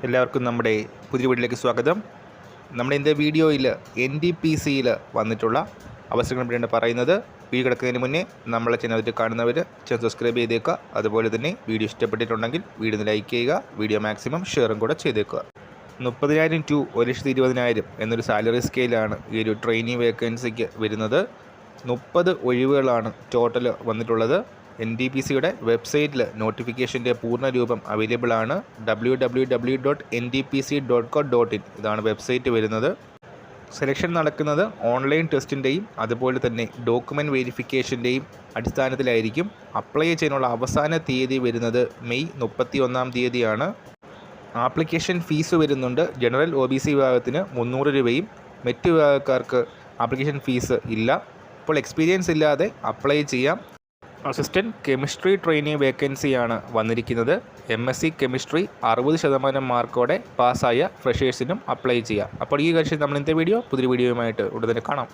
എല്ലാവർക്കും നമ്മുടെ പുതിയ വീട്ടിലേക്ക് സ്വാഗതം. നമ്മുടെ ഇന്നത്തെ വീഡിയോയിൽ NTPCയിൽ വന്നിട്ടുള്ള അവസരങ്ങൾ പറ്റിയാണ് പറയുന്നത്. വീഡിയോ കിടക്കുന്നതിന് മുന്നേ നമ്മളെ ചാനൽ കാണുന്നവർ ചാനൽ സബ്സ്ക്രൈബ് ചെയ്തേക്കുക. അതുപോലെ തന്നെ വീഡിയോ ഇഷ്ടപ്പെട്ടിട്ടുണ്ടെങ്കിൽ വീഡിയോ ലൈക്ക് ചെയ്യുക. വീഡിയോ മാക്സിമം ഷെയറും കൂടെ ചെയ്തേക്കുക. 30,000 to 1,20,000 എന്നൊരു സാലറി സ്കെയിലാണ് ഈ ഒരു ട്രെയിനിങ് വേക്കൻസിക്ക് വരുന്നത്. 30 ഒഴിവുകളാണ് ടോട്ടൽ വന്നിട്ടുള്ളത്. NTPCയുടെ വെബ്സൈറ്റിൽ നോട്ടിഫിക്കേഷൻ്റെ പൂർണ്ണരൂപം അവൈലബിൾ ആണ്. www.ntpc.co.in ഇതാണ് വെബ്സൈറ്റ് വരുന്നത്. സെലക്ഷൻ നടക്കുന്നത് ഓൺലൈൻ ടെസ്റ്റിൻ്റെയും അതുപോലെ തന്നെ ഡോക്യുമെൻറ്റ് വെരിഫിക്കേഷൻ്റെയും അടിസ്ഥാനത്തിലായിരിക്കും. അപ്ലൈ ചെയ്യാനുള്ള അവസാന തീയതി വരുന്നത് മെയ് 31 തീയതിയാണ്. ആപ്ലിക്കേഷൻ ഫീസ് വരുന്നുണ്ട്. ജനറൽ OBC വിഭാഗത്തിന് 300 രൂപയും മറ്റ് വിഭാഗക്കാർക്ക് ആപ്ലിക്കേഷൻ ഫീസ് ഇല്ല. ഇപ്പോൾ എക്സ്പീരിയൻസ് ഇല്ലാതെ അപ്ലൈ ചെയ്യാം. അസിസ്റ്റൻറ്റ് കെമിസ്ട്രി ട്രെയിനിങ് വേക്കൻസിയാണ് വന്നിരിക്കുന്നത്. MSc കെമിസ്ട്രി 60% മാർക്കോടെ പാസ്സായ ഫ്രഷേഴ്സിനും അപ്ലൈ ചെയ്യാം. അപ്പോൾ ഈ കാര്യം നമ്മൾ ഇന്നത്തെ പുതിയ വീഡിയോയുമായിട്ട് ഉടനെ കാണാം.